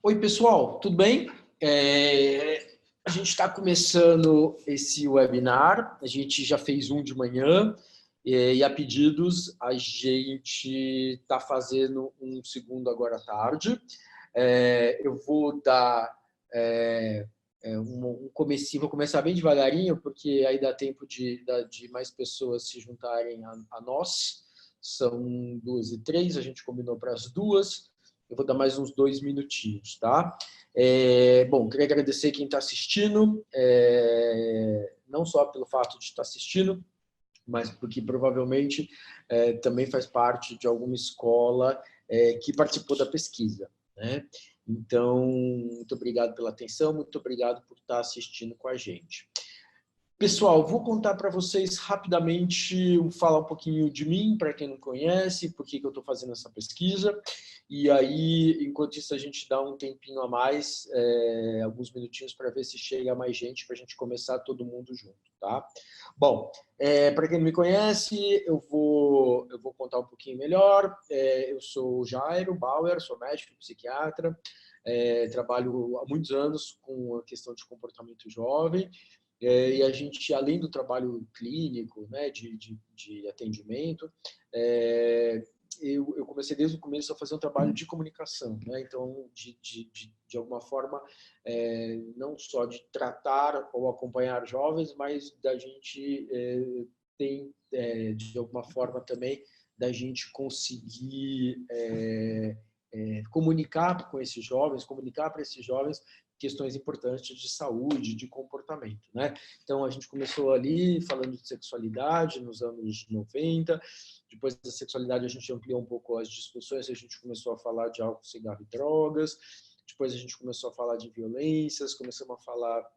Oi, pessoal, tudo bem? A gente está começando esse webinar, a gente já fez um de manhã e a pedidos a gente está fazendo um segundo agora à tarde. Eu vou dar um comecinho, vou começar bem devagarinho, porque aí dá tempo de mais pessoas se juntarem a nós. São 2h03, a gente combinou para as 2h. Eu vou dar mais uns 2 minutinhos, tá? Bom, queria agradecer quem está assistindo, não só pelo fato de estar assistindo, mas porque provavelmente também faz parte de alguma escola que participou da pesquisa, né? Então, muito obrigado pela atenção, muito obrigado por estar assistindo com a gente. Pessoal, vou contar para vocês rapidamente, falar um pouquinho de mim, para quem não conhece, por que eu estou fazendo essa pesquisa. E aí, enquanto isso, a gente dá um tempinho a mais, alguns minutinhos, para ver se chega mais gente, para a gente começar todo mundo junto, tá? Bom, para quem não me conhece, eu vou contar um pouquinho melhor. Eu sou Jairo Bauer, sou médico, psiquiatra, trabalho há muitos anos com a questão de comportamento jovem. E a gente, além do trabalho clínico, né, de atendimento, eu comecei desde o começo a fazer um trabalho de comunicação, né? Então, de alguma forma, não só de tratar ou acompanhar jovens, mas da gente tem, de alguma forma também, da gente conseguir comunicar com esses jovens, comunicar para esses jovens questões importantes de saúde, de comportamento, né? Então, a gente começou ali falando de sexualidade nos anos 90, depois da sexualidade a gente ampliou um pouco as discussões, a gente começou a falar de álcool, cigarro e drogas, depois a gente começou a falar de violências, começamos a falar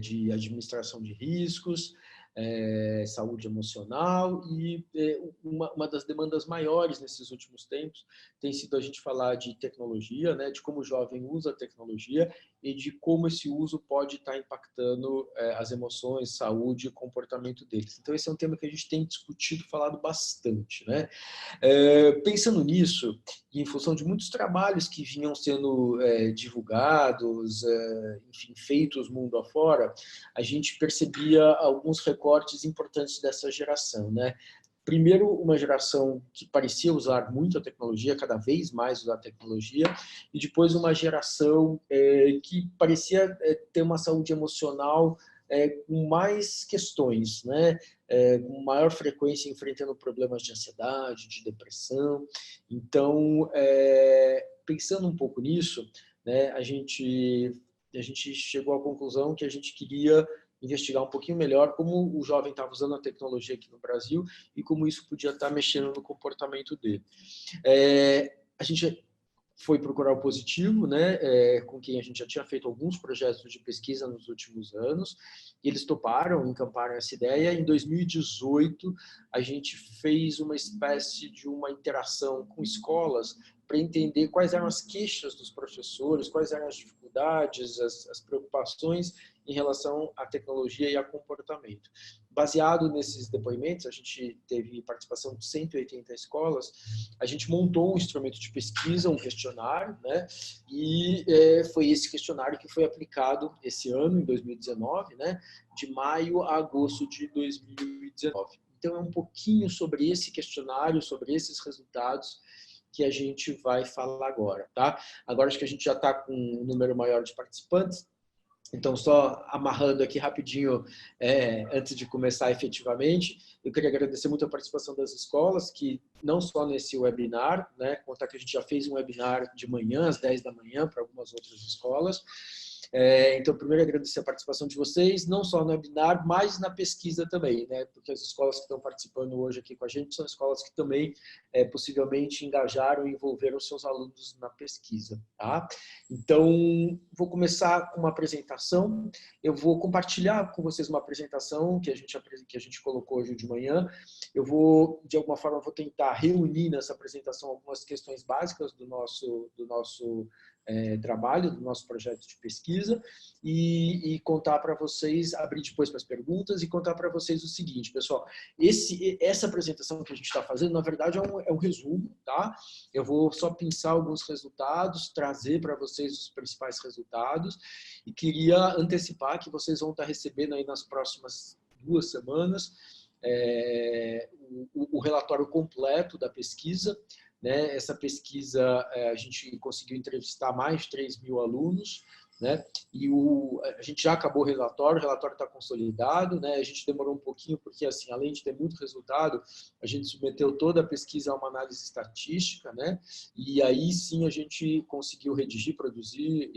de administração de riscos, saúde emocional, e uma das demandas maiores nesses últimos tempos tem sido a gente falar de tecnologia, né, de como o jovem usa a tecnologia e de como esse uso pode estar impactando as emoções, saúde e comportamento deles. Então, esse é um tema que a gente tem discutido, falado bastante, né? Pensando nisso, e em função de muitos trabalhos que vinham sendo divulgados, enfim, feitos mundo afora, a gente percebia alguns recortes importantes dessa geração, né? Primeiro, uma geração que parecia usar muito a tecnologia, cada vez mais usar a tecnologia, e depois uma geração que parecia ter uma saúde emocional com mais questões, né? Com maior frequência enfrentando problemas de ansiedade, de depressão. Então, pensando um pouco nisso, né, a gente chegou à conclusão que a gente queria investigar um pouquinho melhor como o jovem estava usando a tecnologia aqui no Brasil e como isso podia estar mexendo no comportamento dele. A gente foi procurar o Positivo, né, com quem a gente já tinha feito alguns projetos de pesquisa nos últimos anos, e eles toparam, encamparam essa ideia. Em 2018, a gente fez uma espécie de uma interação com escolas para entender quais eram as queixas dos professores, quais eram as dificuldades, as preocupações em relação à tecnologia e a comportamento. Baseado nesses depoimentos, a gente teve participação de 180 escolas, a gente montou um instrumento de pesquisa, um questionário, né? E foi esse questionário que foi aplicado esse ano, em 2019, né? De maio a agosto de 2019. Então, é um pouquinho sobre esse questionário, sobre esses resultados que a gente vai falar agora, tá? Agora acho que a gente já está com um número maior de participantes. Então, só amarrando aqui rapidinho, antes de começar efetivamente, eu queria agradecer muito a participação das escolas, que não só nesse webinar, né, contar que a gente já fez um webinar de manhã, às 10 da manhã, para algumas outras escolas. Então, primeiro, agradecer a participação de vocês, não só no webinar, mas na pesquisa também, né, porque as escolas que estão participando hoje aqui com a gente são escolas que também, possivelmente, engajaram e envolveram seus alunos na pesquisa, tá? Então, vou começar com uma apresentação. Eu vou compartilhar com vocês uma apresentação que a gente colocou hoje de manhã. Eu vou, de alguma forma, vou tentar reunir nessa apresentação algumas questões básicas do nosso trabalho, do nosso projeto de pesquisa, e contar para vocês, abrir depois para as perguntas e contar para vocês o seguinte, pessoal, essa apresentação que a gente está fazendo, na verdade, é um resumo, tá? Eu vou só pensar alguns resultados, trazer para vocês os principais resultados, e queria antecipar que vocês vão estar recebendo aí nas próximas 2 semanas o relatório completo da pesquisa, né? Essa pesquisa, a gente conseguiu entrevistar mais de 3.000 alunos, né? E a gente já acabou o relatório está consolidado, né? A gente demorou um pouquinho porque, assim, além de ter muito resultado, a gente submeteu toda a pesquisa a uma análise estatística, né? E aí sim a gente conseguiu redigir, produzir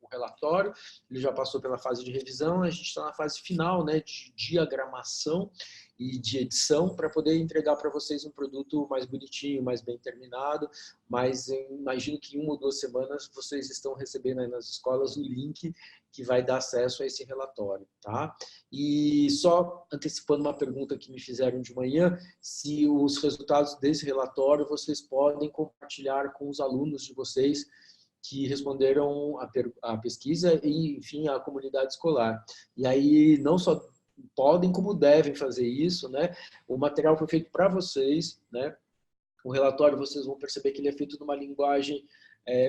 o relatório. Ele já passou pela fase de revisão, a gente está na fase final, né, de diagramação e de edição para poder entregar para vocês um produto mais bonitinho, mais bem terminado, mas imagino que em 1 ou 2 semanas vocês estão recebendo aí nas escolas o link que vai dar acesso a esse relatório, tá? E só antecipando uma pergunta que me fizeram de manhã, se os resultados desse relatório vocês podem compartilhar com os alunos de vocês que responderam a pesquisa e, enfim, a comunidade escolar. E aí, não só podem, como devem fazer isso, né? O material foi feito para vocês, né? O relatório, vocês vão perceber que ele é feito numa linguagem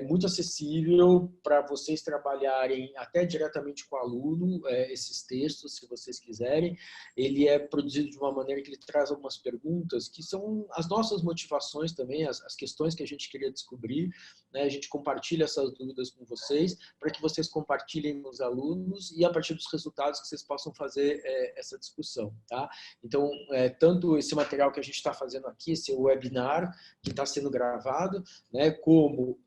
muito acessível para vocês trabalharem até diretamente com o aluno, esses textos, se vocês quiserem. Ele é produzido de uma maneira que ele traz algumas perguntas, que são as nossas motivações também, as questões que a gente queria descobrir, né? A gente compartilha essas dúvidas com vocês, para que vocês compartilhem com os alunos e a partir dos resultados que vocês possam fazer essa discussão, tá? Então, tanto esse material que a gente está fazendo aqui, esse webinar, que está sendo gravado, né, como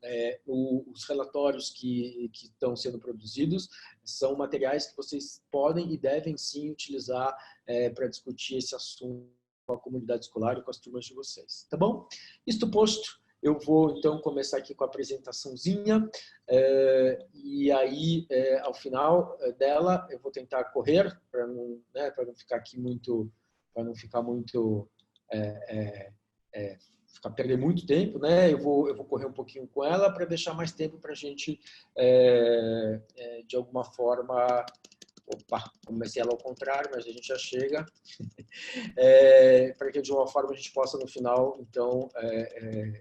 os relatórios que estão sendo produzidos, são materiais que vocês podem e devem sim utilizar para discutir esse assunto com a comunidade escolar e com as turmas de vocês, tá bom? Isto posto, eu vou então começar aqui com a apresentaçãozinha, e aí ao final dela eu vou tentar correr para não, né, para não ficar aqui muito, para não ficar muito perder muito tempo, né? Eu vou correr um pouquinho com ela para deixar mais tempo para a gente, de alguma forma... Opa, comecei ela ao contrário, mas a gente já chega. Para que, de uma forma, a gente possa, no final, então,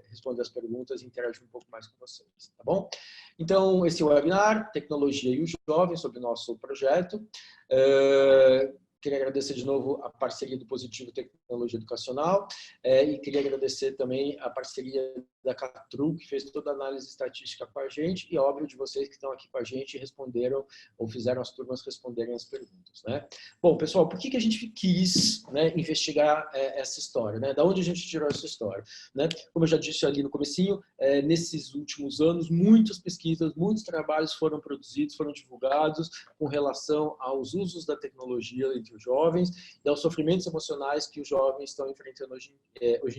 responder as perguntas e interagir um pouco mais com vocês, tá bom? Então, esse webinar, Tecnologia e os Jovens, sobre o nosso projeto. Queria agradecer de novo a parceria do Positivo Tecnologia Educacional e queria agradecer também a parceria da Catru, que fez toda a análise estatística com a gente, e óbvio de vocês que estão aqui com a gente e responderam, ou fizeram as turmas responderem as perguntas, né? Bom, pessoal, por que a gente quis, né, investigar essa história, né? Da onde a gente tirou essa história, né? Como eu já disse ali no comecinho, nesses últimos anos, muitas pesquisas, muitos trabalhos foram produzidos, foram divulgados com relação aos usos da tecnologia entre os jovens e aos sofrimentos emocionais que os jovens estão enfrentando hoje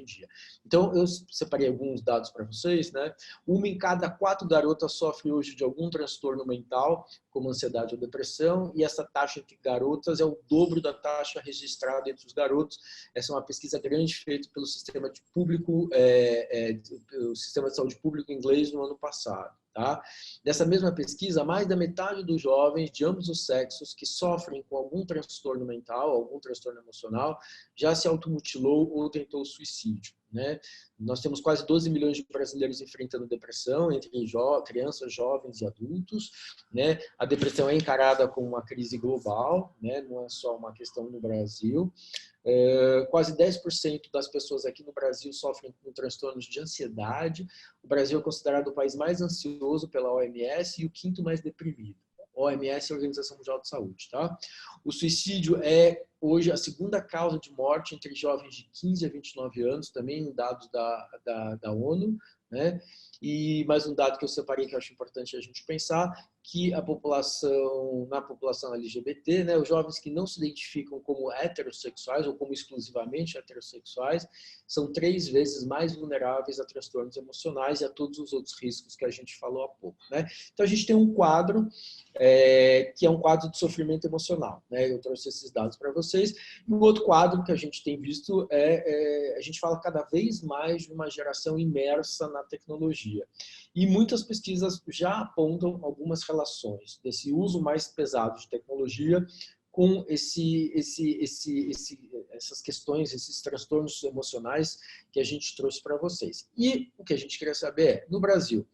em dia. Então, eu separei alguns dados para vocês, né? 1 em cada 4 garotas sofre hoje de algum transtorno mental, como ansiedade ou depressão, e essa taxa entre garotas é o dobro da taxa registrada entre os garotos. Essa é uma pesquisa grande feita pelo sistema de saúde público inglês no ano passado. Tá? Dessa mesma pesquisa, mais da metade dos jovens de ambos os sexos que sofrem com algum transtorno mental, algum transtorno emocional, já se automutilou ou tentou suicídio, né? Nós temos quase 12 milhões de brasileiros enfrentando depressão, entre crianças, jovens e adultos, né? A depressão é encarada como uma crise global, né? Não é só uma questão no Brasil. Quase 10% das pessoas aqui no Brasil sofrem com transtornos de ansiedade. O Brasil é considerado o país mais ansioso pela OMS e o 5º mais deprimido. OMS é a Organização Mundial de Saúde, tá? O suicídio é hoje a 2ª causa de morte entre jovens de 15 a 29 anos, também dados da ONU, né? E mais um dado que eu separei que eu acho importante a gente pensar, que na população LGBT, né, os jovens que não se identificam como heterossexuais ou como exclusivamente heterossexuais, são 3 vezes mais vulneráveis a transtornos emocionais e a todos os outros riscos que a gente falou há pouco, né? Então, a gente tem um quadro que é um quadro de sofrimento emocional, né? Eu trouxe esses dados para vocês. E um outro quadro que a gente tem visto a gente fala cada vez mais de uma geração imersa na tecnologia. E muitas pesquisas já apontam algumas relações desse uso mais pesado de tecnologia com essas questões, esses transtornos emocionais que a gente trouxe para vocês. E o que a gente queria saber é, no Brasil,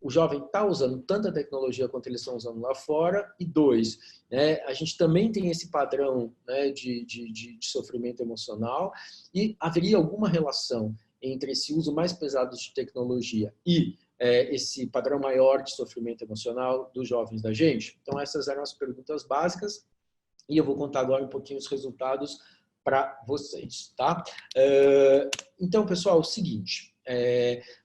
o jovem está usando tanta tecnologia quanto eles estão usando lá fora? E dois, né, a gente também tem esse padrão, né, de sofrimento emocional, e haveria alguma relação entre esse uso mais pesado de tecnologia e esse padrão maior de sofrimento emocional dos jovens da gente? Então, essas eram as perguntas básicas, e eu vou contar agora um pouquinho os resultados para vocês, tá? Então, pessoal, é o seguinte,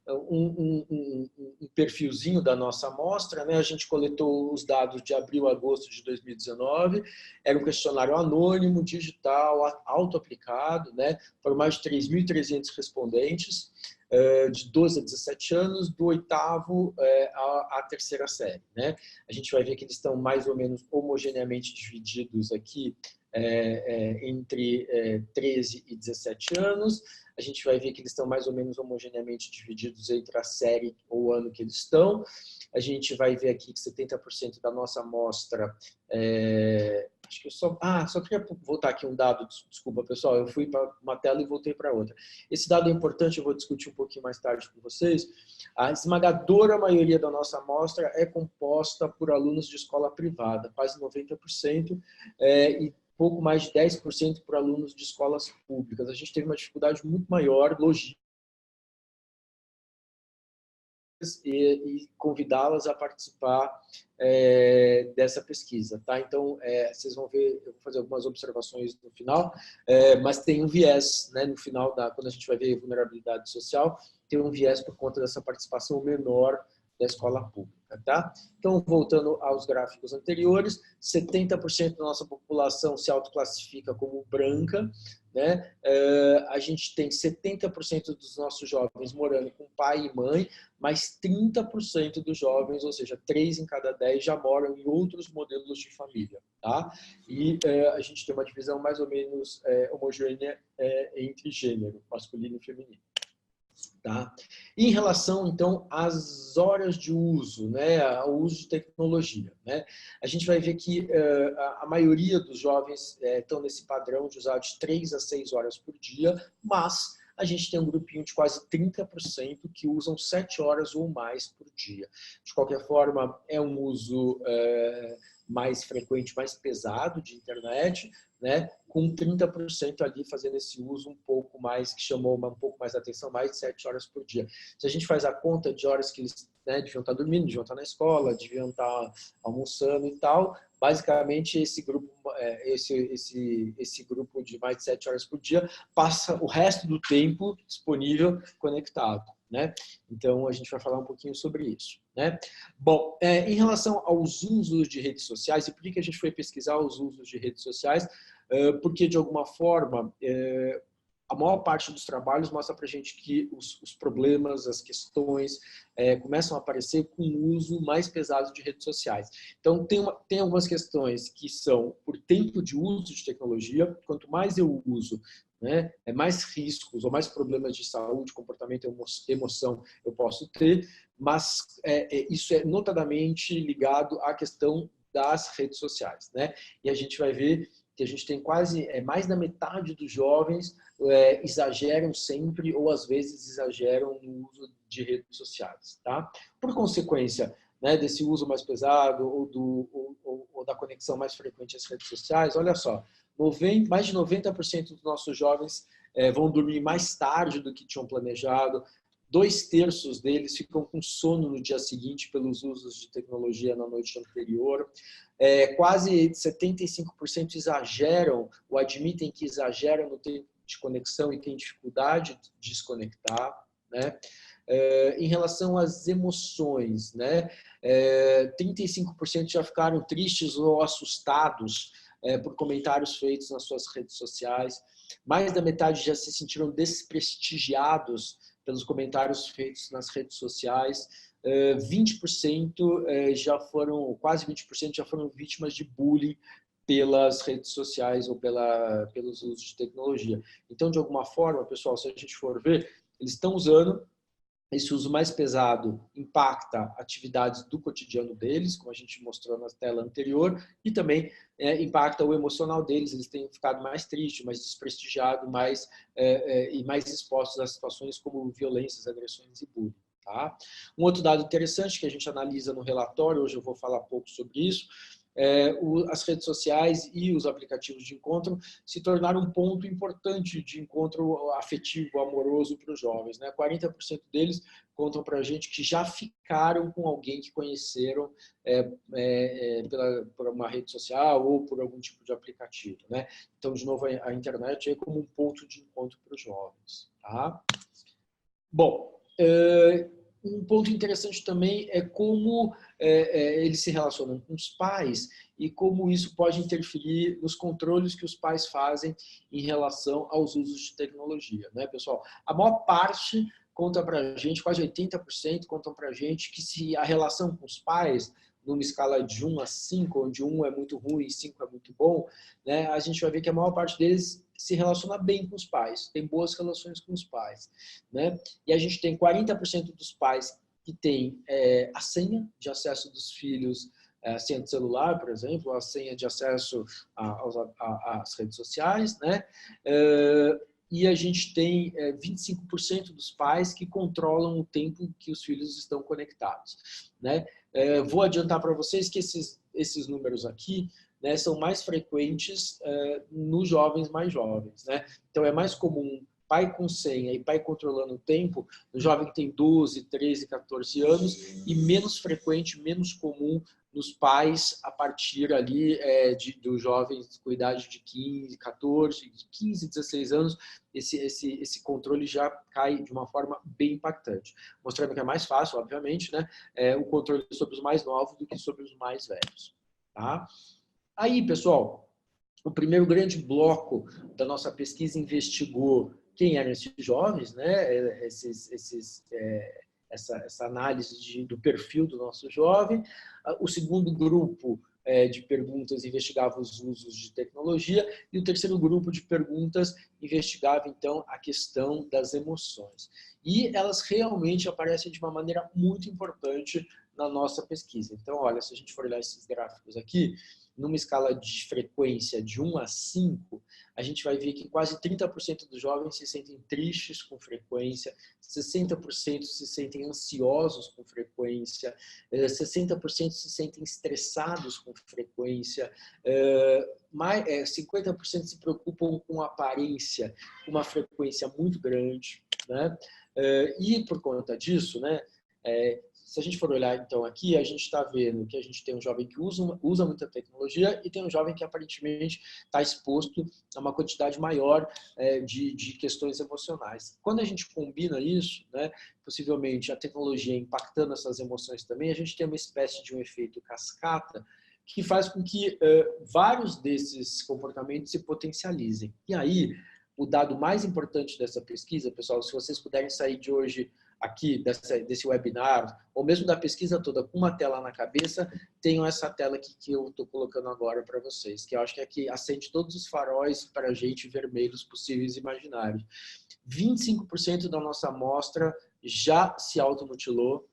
um perfilzinho da nossa amostra, né? A gente coletou os dados de abril a agosto de 2019, era um questionário anônimo, digital, auto-aplicado, né? Foram mais de 3.300 respondentes, de 12 a 17 anos, do oitavo à terceira série, né? A gente vai ver que eles estão mais ou menos homogeneamente divididos aqui entre 13 e 17 anos. A gente vai ver que eles estão mais ou menos homogeneamente divididos entre a série ou o ano que eles estão. A gente vai ver aqui que 70% da nossa amostra... acho que eu só queria voltar aqui um dado, desculpa pessoal, eu fui para uma tela e voltei para outra. Esse dado é importante, eu vou discutir um pouquinho mais tarde com vocês. A esmagadora maioria da nossa amostra é composta por alunos de escola privada, quase 90%, e pouco mais de 10% por alunos de escolas públicas. A gente teve uma dificuldade muito maior, logística, e convidá-las a participar dessa pesquisa, tá? Então, vocês vão ver, eu vou fazer algumas observações no final, mas tem um viés, né, no final, quando a gente vai ver vulnerabilidade social, tem um viés por conta dessa participação menor da escola pública, tá? Então, voltando aos gráficos anteriores, 70% da nossa população se autoclassifica como branca, né? A gente tem 70% dos nossos jovens morando com pai e mãe, mas 30% dos jovens, ou seja, 3 em cada 10 já moram em outros modelos de família, tá? E a gente tem uma divisão mais ou menos homogênea entre gênero, masculino e feminino. Tá? Em relação, então, às horas de uso, né, ao uso de tecnologia, né, a gente vai ver que a maioria dos jovens estão nesse padrão de usar de 3 a 6 horas por dia, mas a gente tem um grupinho de quase 30% que usam 7 horas ou mais por dia. De qualquer forma, é um uso mais frequente, mais pesado de internet, né, com 30% ali fazendo esse uso um pouco mais, que chamou um pouco mais a atenção, mais de 7 horas por dia. Se a gente faz a conta de horas que eles, né, deviam estar dormindo, deviam estar na escola, deviam estar almoçando e tal, basicamente esse grupo, esse grupo de mais de 7 horas por dia passa o resto do tempo disponível conectado, né? Então, a gente vai falar um pouquinho sobre isso, né? Bom, em relação aos usos de redes sociais, e por que a gente foi pesquisar os usos de redes sociais? Porque, de alguma forma, a maior parte dos trabalhos mostra para a gente que os problemas, as questões começam a aparecer com o uso mais pesado de redes sociais. Então, tem algumas questões que são por tempo de uso de tecnologia. Quanto mais eu uso, né, mais riscos ou mais problemas de saúde, comportamento, emoção eu posso ter, mas isso é notadamente ligado à questão das redes sociais, né? E a gente vai ver que a gente tem quase mais da metade dos jovens exageram sempre ou às vezes exageram no uso de redes sociais, tá? Por consequência, né, desse uso mais pesado ou da conexão mais frequente às redes sociais, olha só, mais de 90% dos nossos jovens vão dormir mais tarde do que tinham planejado, 2/3 deles ficam com sono no dia seguinte pelos usos de tecnologia na noite anterior. Quase 75% exageram ou admitem que exageram no tempo de conexão e têm dificuldade de desconectar, né? Em relação às emoções, né? 35% já ficaram tristes ou assustados por comentários feitos nas suas redes sociais. Mais da metade já se sentiram desprestigiados pelos comentários feitos nas redes sociais. 20% quase 20% já foram vítimas de bullying pelas redes sociais ou pelos usos de tecnologia. Então, de alguma forma, pessoal, se a gente for ver, eles estão usando, esse uso mais pesado impacta atividades do cotidiano deles, como a gente mostrou na tela anterior, e também impacta o emocional deles. Eles têm ficado mais tristes, mais desprestigiados, e mais expostos a situações como violências, agressões e bullying. Tá? Um outro dado interessante que a gente analisa no relatório, hoje eu vou falar pouco sobre isso, as redes sociais e os aplicativos de encontro se tornaram um ponto importante de encontro afetivo, amoroso para os jovens. 40% deles contam para a gente que já ficaram com alguém que conheceram por uma rede social ou por algum tipo de aplicativo. Então, de novo, a internet é como um ponto de encontro para os jovens. Tá? Bom, um ponto interessante também é como eles se relacionam com os pais e como isso pode interferir nos controles que os pais fazem em relação aos usos de tecnologia. Pessoal, a maior parte conta para a gente, quase 80% contam para a gente que se a relação com os pais, numa escala de 1 a 5, onde 1 é muito ruim e 5 é muito bom, a gente vai ver que a maior parte deles se relaciona bem com os pais, tem boas relações com os pais. E a gente tem 40% dos pais que têm a senha de acesso dos filhos, a senha de celular, por exemplo, a senha de acesso às redes sociais, e a gente tem 25% dos pais que controlam o tempo que os filhos estão conectados. Vou adiantar para vocês que esses números aqui são mais frequentes nos jovens mais jovens. Então, é mais comum pai com senha e pai controlando o tempo no jovem que tem 12, 13, 14 anos e menos frequente, menos comum nos pais a partir ali dos jovens com idade de 15, 14, 15, 16 anos, esse controle já cai de uma forma bem impactante. Mostrando que é mais fácil, obviamente, o controle sobre os mais novos do que sobre os mais velhos. Tá? Aí, pessoal, o primeiro grande bloco da nossa pesquisa investigou quem eram esses jovens, essa análise do perfil do nosso jovem. O segundo grupo de perguntas investigava os usos de tecnologia e o terceiro grupo de perguntas investigava, então, a questão das emoções. E elas realmente aparecem de uma maneira muito importante na nossa pesquisa. Então, olha, se a gente for olhar esses gráficos aqui, numa escala de frequência de 1 a 5, a gente vai ver que quase 30% dos jovens se sentem tristes com frequência, 60% se sentem ansiosos com frequência, 60% se sentem estressados com frequência, 50% se preocupam com a aparência, com uma frequência muito grande. E por conta disso, se a gente for olhar, então, aqui, a gente está vendo que a gente tem um jovem que usa muita tecnologia e tem um jovem que, aparentemente, está exposto a uma quantidade maior de questões emocionais. Quando a gente combina isso, possivelmente a tecnologia impactando essas emoções também, a gente tem uma espécie de um efeito cascata que faz com que vários desses comportamentos se potencializem. E aí, o dado mais importante dessa pesquisa, pessoal, se vocês puderem sair de hoje aqui desse webinar, ou mesmo da pesquisa toda com uma tela na cabeça, tenho essa tela aqui que eu estou colocando agora para vocês, que eu acho que é que acende todos os faróis para a gente vermelhos possíveis e imaginários. 25% da nossa amostra já se automutilou,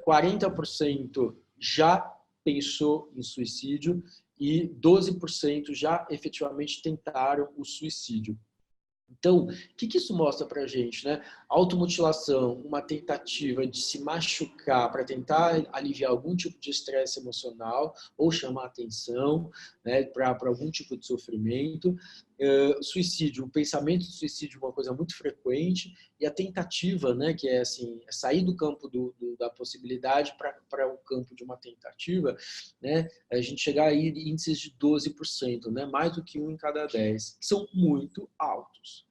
40% já pensou em suicídio e 12% já efetivamente tentaram o suicídio. Então, o que isso mostra para a gente? Automutilação, uma tentativa de se machucar para tentar aliviar algum tipo de estresse emocional ou chamar atenção para algum tipo de sofrimento. Suicídio, o pensamento de suicídio é uma coisa muito frequente e a tentativa, que é assim, sair do campo da possibilidade para o campo de uma tentativa, a gente chegar a índices de 12%, mais do que 1 em cada 10, que são muito altos.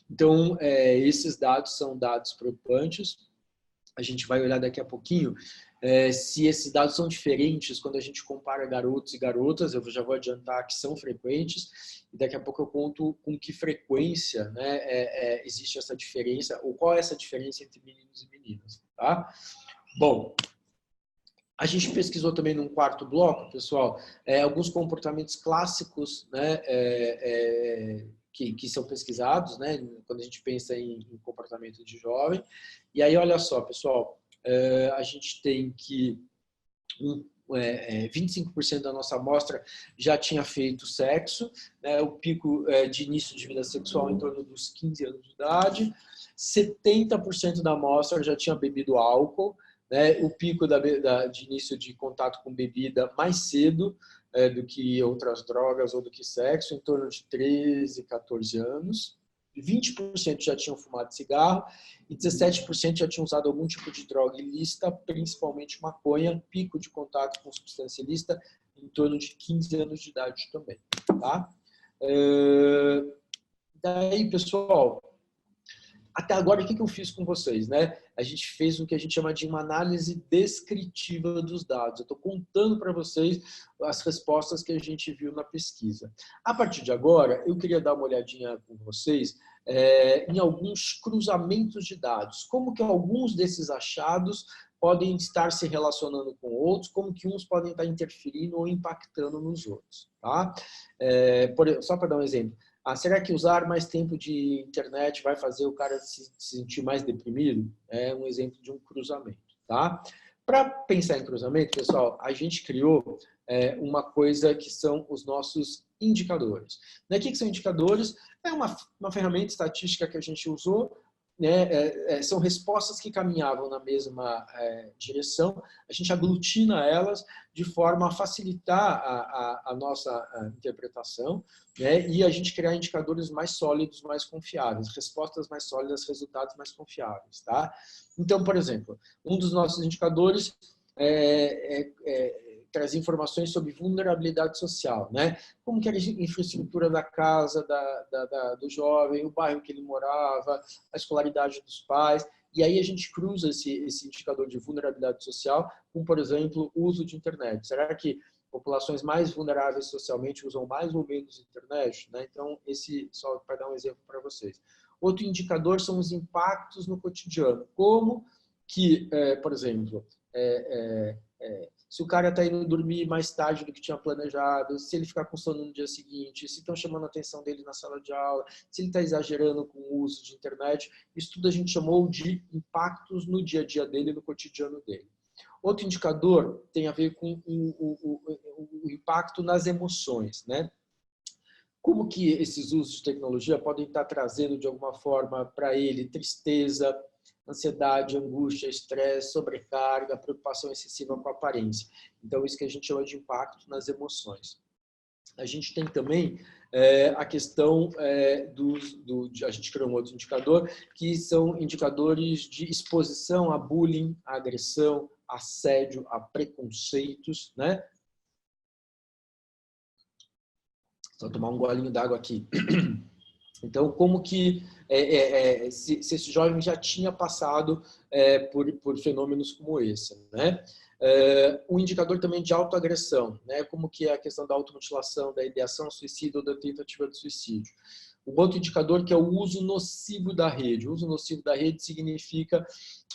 Então, esses dados são dados preocupantes. A gente vai olhar daqui a pouquinho se esses dados são diferentes quando a gente compara garotos e garotas. Eu já vou adiantar que são frequentes e daqui a pouco eu conto com que frequência existe essa diferença ou qual é essa diferença entre meninos e meninas. Tá? Bom, a gente pesquisou também num quarto bloco, pessoal, alguns comportamentos clássicos que são pesquisados, né, quando a gente pensa em comportamento de jovem. E aí, olha só, pessoal, a gente tem que 25% da nossa amostra já tinha feito sexo, né, o pico de início de vida sexual em torno dos 15 anos de idade, 70% da amostra já tinha bebido álcool, né, o pico de início de contato com bebida mais cedo do que outras drogas ou do que sexo, em torno de 13, 14 anos. 20% já tinham fumado cigarro e 17% já tinham usado algum tipo de droga ilícita, principalmente maconha, pico de contato com substância ilícita em torno de 15 anos de idade também. Tá? Daí, pessoal, até agora, o que eu fiz com vocês? Né? A gente fez o que a gente chama de uma análise descritiva dos dados. Eu estou contando para vocês as respostas que a gente viu na pesquisa. A partir de agora, eu queria dar uma olhadinha com vocês em alguns cruzamentos de dados. Como que alguns desses achados podem estar se relacionando com outros, como que uns podem estar interferindo ou impactando nos outros. Tá? Só para dar um exemplo. Será que usar mais tempo de internet vai fazer o cara se sentir mais deprimido? É um exemplo de um cruzamento. Tá? Para pensar em cruzamento, pessoal, a gente criou uma coisa que são os nossos indicadores. O que são indicadores? É uma ferramenta estatística que a gente usou, né, são respostas que caminhavam na mesma direção, a gente aglutina elas de forma a facilitar a nossa interpretação, né, e a gente criar indicadores mais sólidos, mais confiáveis, respostas mais sólidas, resultados mais confiáveis. Tá? Então, por exemplo, um dos nossos indicadores traz informações sobre vulnerabilidade social, né? Como que era a infraestrutura da casa do jovem, o bairro que ele morava, a escolaridade dos pais. E aí a gente cruza esse indicador de vulnerabilidade social com, por exemplo, o uso de internet. Será que populações mais vulneráveis socialmente usam mais ou menos internet? Né? Então, só para dar um exemplo para vocês. Outro indicador são os impactos no cotidiano. Como que, por exemplo, se o cara está indo dormir mais tarde do que tinha planejado, se ele ficar com sono no dia seguinte, se estão chamando a atenção dele na sala de aula, se ele está exagerando com o uso de internet, isso tudo a gente chamou de impactos no dia a dia dele, no cotidiano dele. Outro indicador tem a ver com o impacto nas emoções, né? Como que esses usos de tecnologia podem estar trazendo, de alguma forma, para ele tristeza, ansiedade, angústia, estresse, sobrecarga, preocupação excessiva com a aparência. Então, isso que a gente chama de impacto nas emoções. A gente tem também a questão a gente criou um outro indicador, que são indicadores de exposição a bullying, a agressão, assédio, a preconceitos, né? Só tomar um golinho d'água aqui. Então, como que se esse jovem já tinha passado por fenômenos como esse, né? Um indicador também de autoagressão, né? Como que é a questão da automutilação, da ideação suicida ou da tentativa de suicídio. Um outro indicador que é o uso nocivo da rede. O uso nocivo da rede significa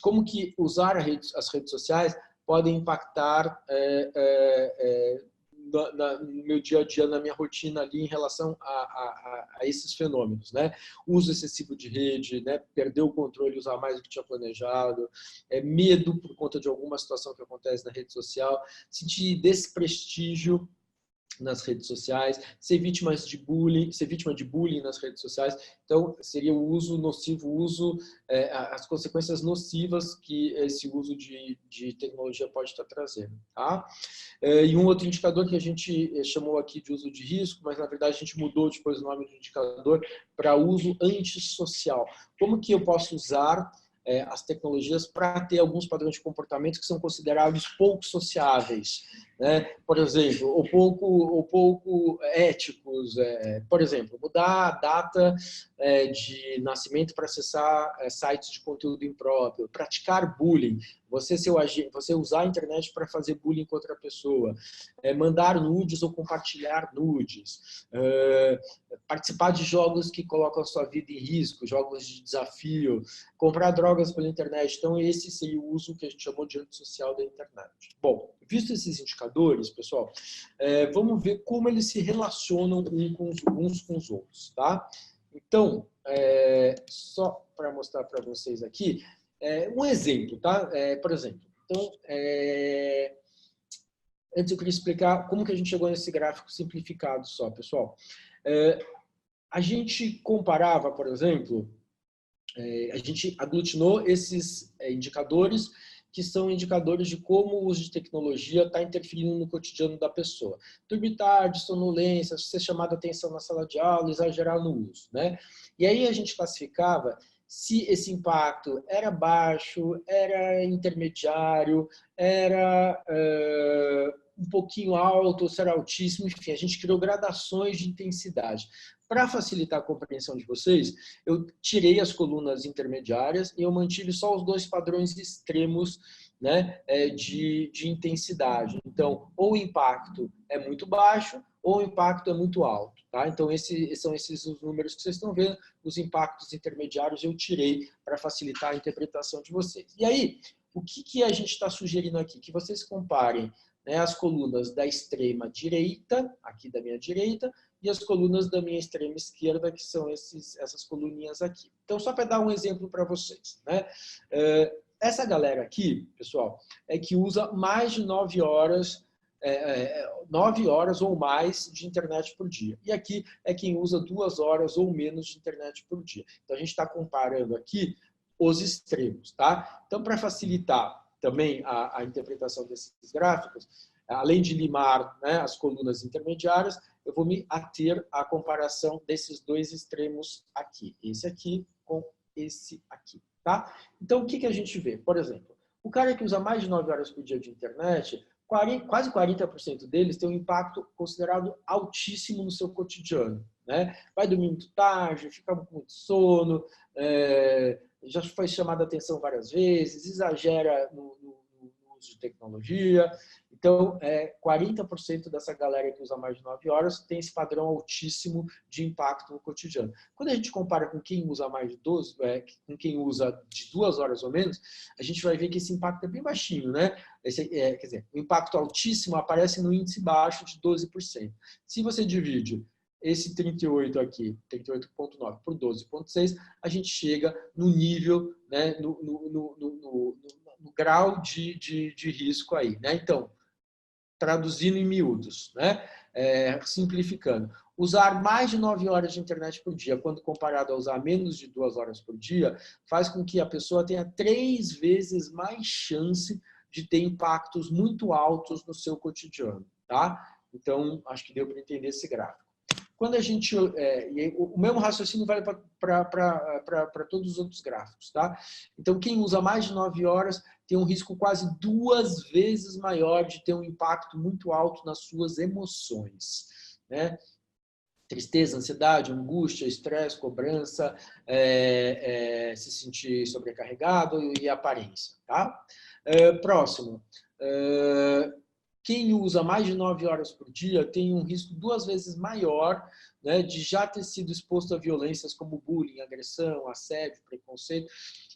como que usar as redes sociais podem impactar no meu dia a dia, na minha rotina ali em relação a esses fenômenos, né? Uso excessivo de rede, né? Perder o controle, usar mais do que tinha planejado, medo por conta de alguma situação que acontece na rede social, sentir desprestígio nas redes sociais, ser vítima de bullying nas redes sociais. Então, seria o uso nocivo, as consequências nocivas que esse uso de tecnologia pode estar trazendo. Tá? E um outro indicador que a gente chamou aqui de uso de risco, mas na verdade a gente mudou depois o nome do indicador para uso antissocial. Como que eu posso usar as tecnologias para ter alguns padrões de comportamento que são considerados pouco sociáveis, né? Por exemplo, ou pouco éticos. Por exemplo, mudar a data de nascimento para acessar sites de conteúdo impróprio, praticar bullying, você usar a internet para fazer bullying com outra pessoa, mandar nudes ou compartilhar nudes, participar de jogos que colocam a sua vida em risco, jogos de desafio, comprar drogas pela internet. Então, esse seria o uso que a gente chamou de antissocial da internet. Bom, visto esses indicadores, pessoal, vamos ver como eles se relacionam uns com os outros. Tá? Então, só para mostrar para vocês aqui, um exemplo, tá? Por exemplo, então, antes eu queria explicar como que a gente chegou nesse gráfico simplificado só, pessoal. A gente comparava, por exemplo, a gente aglutinou esses indicadores que são indicadores de como o uso de tecnologia está interferindo no cotidiano da pessoa. Dormir tarde, sonolência, ser chamado a atenção na sala de aula, exagerar no uso, né? E aí a gente classificava se esse impacto era baixo, era intermediário, era um pouquinho alto, ou se era altíssimo, enfim, a gente criou gradações de intensidade. Para facilitar a compreensão de vocês, eu tirei as colunas intermediárias e eu mantive só os dois padrões extremos, né, de intensidade. Então, ou o impacto é muito baixo, ou o impacto é muito alto. Tá? Então, são esses os números que vocês estão vendo. Os impactos intermediários eu tirei para facilitar a interpretação de vocês. E aí, o que a gente está sugerindo aqui? Que vocês comparem, né, as colunas da extrema direita, aqui da minha direita, e as colunas da minha extrema esquerda, que são essas coluninhas aqui. Então, só para dar um exemplo para vocês, né? Essa galera aqui, pessoal, é que usa mais de 9 horas, 9 horas ou mais de internet por dia. E aqui é quem usa 2 horas ou menos de internet por dia. Então, a gente está comparando aqui os extremos, tá? Então, para facilitar também a interpretação desses gráficos, além de limar, né, as colunas intermediárias, eu vou me ater à comparação desses dois extremos aqui. Esse aqui com esse aqui, tá? Então, o que a gente vê? Por exemplo, o cara que usa mais de 9 horas por dia de internet, quase 40% deles tem um impacto considerado altíssimo no seu cotidiano, né? Vai dormir muito tarde, fica com muito sono, já foi chamado a atenção várias vezes, exagera no uso de tecnologia. Então, 40% dessa galera que usa mais de 9 horas tem esse padrão altíssimo de impacto no cotidiano. Quando a gente compara com quem usa mais de 12, com quem usa de 2 horas ou menos, a gente vai ver que esse impacto é bem baixinho, né? Quer dizer, o impacto altíssimo aparece no índice baixo de 12%. Se você divide esse 38 aqui, 38,9 por 12,6, a gente chega no nível, né, no grau de risco aí, né? Então, traduzindo em miúdos, né? Simplificando. Usar mais de 9 horas de internet por dia, quando comparado a usar menos de 2 horas por dia, faz com que a pessoa tenha 3 vezes mais chance de ter impactos muito altos no seu cotidiano, tá? Então, acho que deu para entender esse gráfico. Quando a gente... o mesmo raciocínio vale para todos os outros gráficos, tá? Então, quem usa mais de 9 horas tem um risco quase 2 vezes maior de ter um impacto muito alto nas suas emoções, né? Tristeza, ansiedade, angústia, estresse, cobrança, se sentir sobrecarregado e aparência, tá? Próximo. Quem usa mais de 9 horas por dia tem um risco 2 vezes maior, né, de já ter sido exposto a violências como bullying, agressão, assédio, preconceito.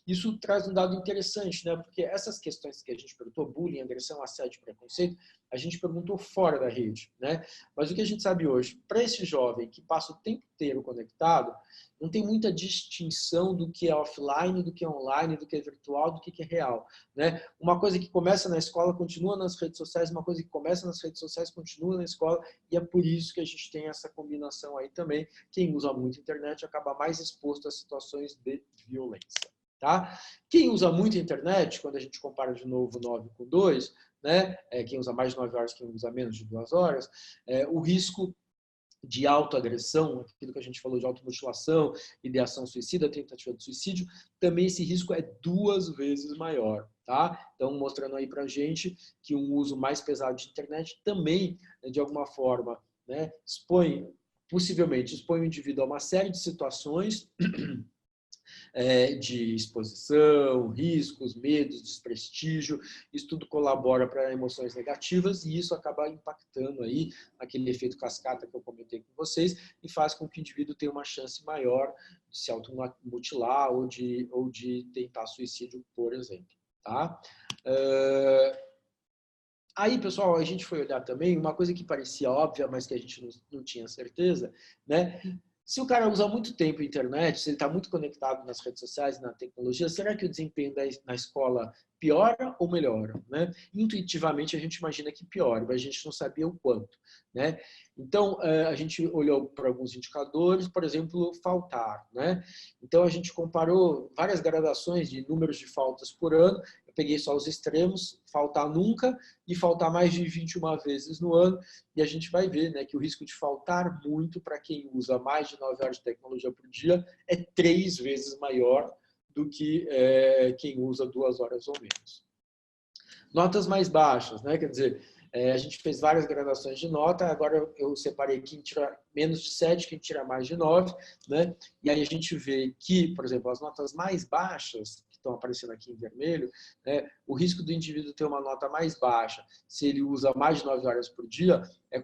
Isso traz um dado interessante, né? Porque essas questões que a gente perguntou, bullying, agressão, assédio, preconceito, a gente perguntou fora da rede, né? Mas o que a gente sabe hoje, para esse jovem que passa o tempo inteiro conectado, não tem muita distinção do que é offline, do que é online, do que é virtual, do que é real, né? Uma coisa que começa na escola continua nas redes sociais, uma coisa que começa nas redes sociais continua na escola, e é por isso que a gente tem essa combinação aí também. Quem usa muito a internet acaba mais exposto a situações de violência. Tá? Quem usa muito a internet, quando a gente compara de novo 9 com 2, né? Quem usa mais de 9 horas, quem usa menos de 2 horas, o risco de autoagressão, aquilo que a gente falou de automutilação, ideação suicida, tentativa de suicídio, também esse risco é 2 vezes maior. Tá? Então, mostrando aí para a gente que um uso mais pesado de internet também, de alguma forma, né, possivelmente expõe o indivíduo a uma série de situações de exposição, riscos, medos, desprestígio. Isso tudo colabora para emoções negativas e isso acaba impactando aí aquele efeito cascata que eu comentei com vocês e faz com que o indivíduo tenha uma chance maior de se automutilar ou de tentar suicídio, por exemplo. Tá? Aí, pessoal, a gente foi olhar também uma coisa que parecia óbvia, mas que a gente não tinha certeza, né? Se o cara usa muito tempo a internet, se ele está muito conectado nas redes sociais, na tecnologia, será que o desempenho na escola piora ou melhora? Né? Intuitivamente, a gente imagina que piora, mas a gente não sabia o quanto. Né? Então, a gente olhou para alguns indicadores, por exemplo, faltar. Né? Então, a gente comparou várias gradações de números de faltas por ano. Eu peguei só os extremos, faltar nunca e faltar mais de 21 vezes no ano. E a gente vai ver, né, que o risco de faltar muito para quem usa mais de 9 horas de tecnologia por dia é 3 vezes maior do que quem usa 2 horas ou menos. Notas mais baixas, né? Quer dizer, a gente fez várias gradações de nota, agora eu separei quem tira menos de 7, quem tira mais de 9, né? E aí a gente vê que, por exemplo, as notas mais baixas, que estão aparecendo aqui em vermelho, né? O risco do indivíduo ter uma nota mais baixa, se ele usa mais de 9 horas por dia, é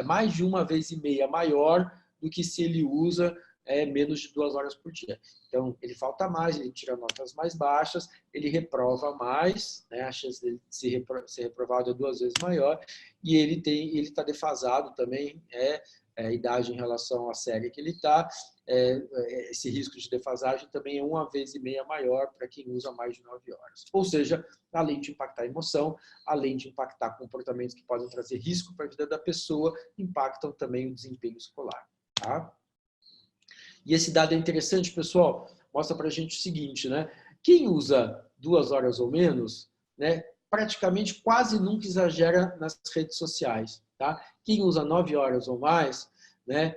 mais de 1,5 vezes maior do que se ele usa menos de 2 horas por dia. Então, ele falta mais, ele tira notas mais baixas, ele reprova mais, né? A chance dele ser reprovado é 2 vezes maior, e ele está defasado também, a idade em relação à série que ele está. Esse risco de defasagem também é 1,5 vezes maior para quem usa mais de 9 horas. Ou seja, além de impactar a emoção, além de impactar comportamentos que podem trazer risco para a vida da pessoa, impactam também o desempenho escolar. Tá? E esse dado é interessante, pessoal, mostra para a gente o seguinte, né? Quem usa 2 horas ou menos, né, praticamente quase nunca exagera nas redes sociais. Tá? Quem usa 9 horas ou mais, né,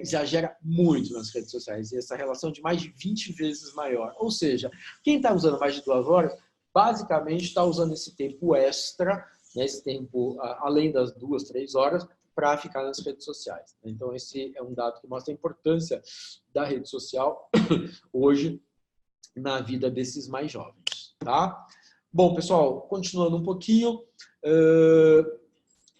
exagera muito nas redes sociais. E essa relação de mais de 20 vezes maior. Ou seja, quem está usando mais de 2 horas, basicamente está usando esse tempo extra, né, esse tempo além das 2, 3 horas, para ficar nas redes sociais. Então, esse é um dado que mostra a importância da rede social hoje na vida desses mais jovens. Tá? Bom, pessoal, continuando um pouquinho,